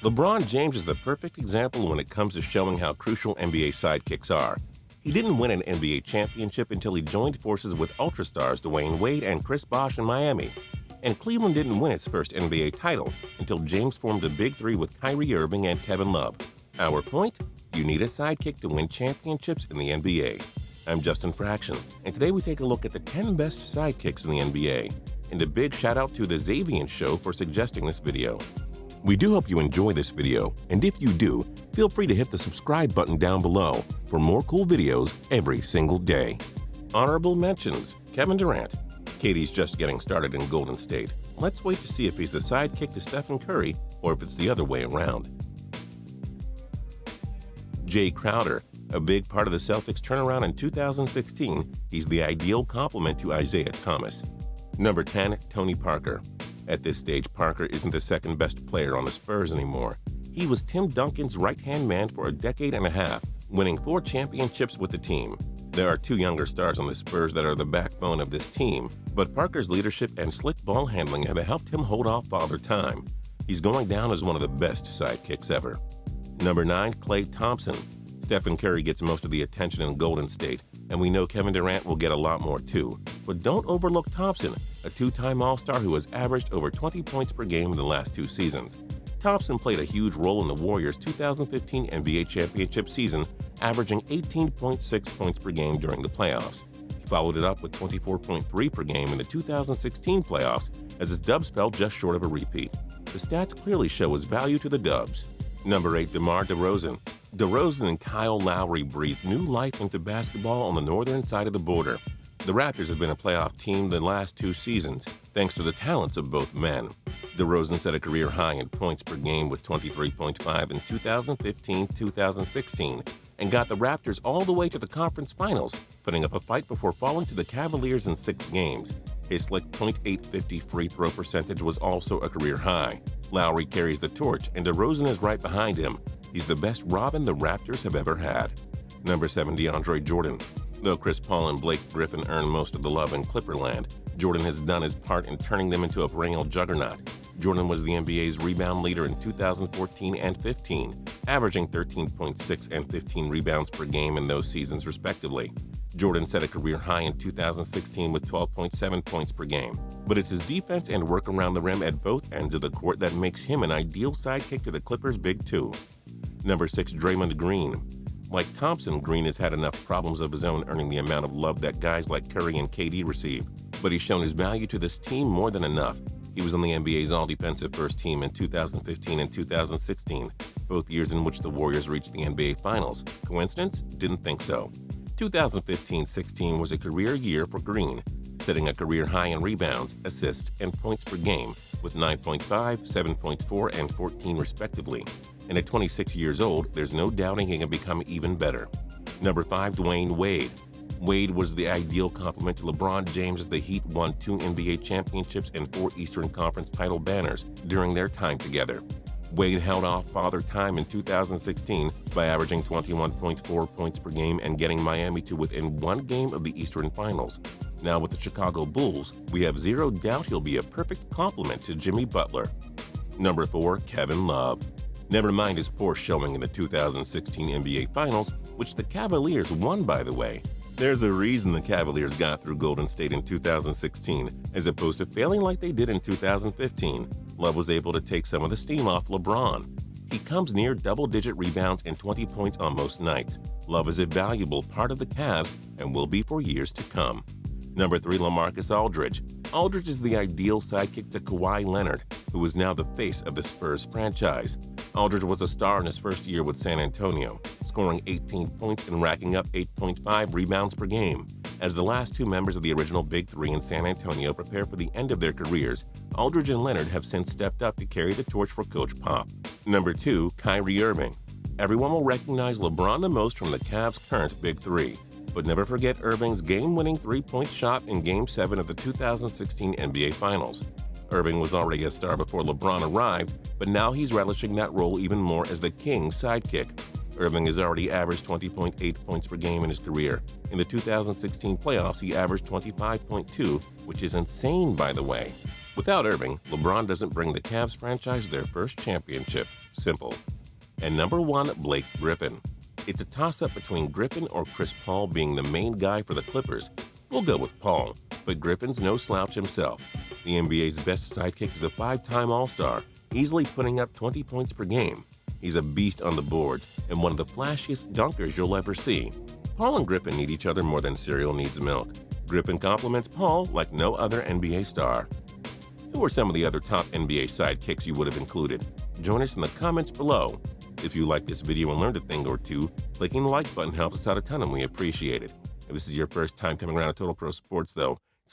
LeBron James is the perfect example when it comes to showing how crucial NBA sidekicks are. He didn't win an NBA championship until he joined forces with ultra-stars Dwyane Wade and Bosh in Miami. And Cleveland didn't win its first NBA title until James formed a big three with Kyrie Irving and Kevin Love. Our point? You need a sidekick to win championships in the NBA. I'm Justin Fraction, and today we take a look at the 10 best sidekicks in the NBA. And a big shout out to the Zavian Show for suggesting this video. We do hope you enjoy this video, and if you do, feel free to hit the subscribe button down below for more cool videos every single day. Honorable mentions: Kevin Durant. KD's just getting started in Golden State. Let's wait to see if he's the sidekick to Stephen Curry or if it's the other way around. Jay Crowder. A big part of the Celtics' turnaround in 2016, he's the ideal complement to Isaiah Thomas. Number 10, Tony Parker. At this stage, Parker isn't the second best player on the Spurs anymore. He was Tim Duncan's right-hand man for a decade and a half, winning 4 championships with the team. There are 2 younger stars on the Spurs that are the backbone of this team, but Parker's leadership and slick ball handling have helped him hold off Father Time. He's going down as one of the best sidekicks ever. Number 9, Klay Thompson. Stephen Curry gets most of the attention in Golden State, and we know Kevin Durant will get a lot more too. But don't overlook Thompson, a 2-time All-Star who has averaged over 20 points per game in the last 2 seasons. Thompson played a huge role in the Warriors' 2015 NBA championship season, averaging 18.6 points per game during the playoffs. He followed it up with 24.3 per game in the 2016 playoffs, as his Dubs fell just short of a repeat. The stats clearly show his value to the Dubs. Number 8, DeMar DeRozan. DeRozan and Kyle Lowry breathed new life into basketball on the northern side of the border. The Raptors have been a playoff team the last 2 seasons, thanks to the talents of both men. DeRozan set a career high in points per game with 23.5 in 2015-2016 and got the Raptors all the way to the conference finals, putting up a fight before falling to the Cavaliers in 6 games. His slick .850 free throw percentage was also a career high. Lowry carries the torch, and DeRozan is right behind him. He's the best Robin the Raptors have ever had. Number 7, DeAndre Jordan. Though Chris Paul and Blake Griffin earn most of the love in Clipperland, Jordan has done his part in turning them into a perennial juggernaut. Jordan was the NBA's rebound leader in 2014 and 15, averaging 13.6 and 15 rebounds per game in those seasons respectively. Jordan set a career high in 2016 with 12.7 points per game. But it's his defense and work around the rim at both ends of the court that makes him an ideal sidekick to the Clippers' Big Two. Number 6, Draymond Green. Like Thompson, Green has had enough problems of his own earning the amount of love that guys like Curry and KD receive. But he's shown his value to this team more than enough. He was on the NBA's all-defensive first team in 2015 and 2016, both years in which the Warriors reached the NBA Finals. Coincidence? Didn't think so. 2015-16 was a career year for Green, setting a career high in rebounds, assists, and points per game with 9.5, 7.4, and 14 respectively. And at 26 years old, there's no doubting he can become even better. Number 5, Dwyane Wade. Wade was the ideal complement to LeBron James as the Heat won 2 NBA championships and 4 Eastern Conference title banners during their time together. Wade held off Father Time in 2016 by averaging 21.4 points per game and getting Miami to within 1 game of the Eastern Finals. Now with the Chicago Bulls, we have zero doubt he'll be a perfect complement to Jimmy Butler. Number 4, Kevin Love. Never mind his poor showing in the 2016 NBA Finals, which the Cavaliers won, by the way. There's a reason the Cavaliers got through Golden State in 2016, as opposed to failing like they did in 2015. Love was able to take some of the steam off LeBron. He comes near double-digit rebounds and 20 points on most nights. Love is a valuable part of the Cavs and will be for years to come. Number 3, LaMarcus Aldridge. Aldridge is the ideal sidekick to Kawhi Leonard, who is now the face of the Spurs franchise. Aldridge was a star in his first year with San Antonio, scoring 18 points and racking up 8.5 rebounds per game. As the last 2 members of the original Big Three in San Antonio prepare for the end of their careers, Aldridge and Leonard have since stepped up to carry the torch for Coach Pop. Number 2, Kyrie Irving. Everyone will recognize LeBron the most from the Cavs' current Big Three, but never forget Irving's game-winning 3-point shot in Game 7 of the 2016 NBA Finals. Irving was already a star before LeBron arrived, but now he's relishing that role even more as the King's sidekick. Irving has already averaged 20.8 points per game in his career. In the 2016 playoffs, he averaged 25.2, which is insane, by the way. Without Irving, LeBron doesn't bring the Cavs franchise their first championship. Simple. And number 1, Blake Griffin. It's a toss-up between Griffin or Chris Paul being the main guy for the Clippers. We'll go with Paul, but Griffin's no slouch himself. The NBA's best sidekick is a 5-time All-Star, easily putting up 20 points per game. He's a beast on the boards and one of the flashiest dunkers you'll ever see. Paul and Griffin need each other more than cereal needs milk. Griffin compliments Paul like no other NBA star. Who are some of the other top NBA sidekicks you would have included? Join us in the comments below. If you like this video and learned a thing or two, clicking the like button helps us out a ton and we appreciate it. If this is your first time coming around to Total Pro Sports though,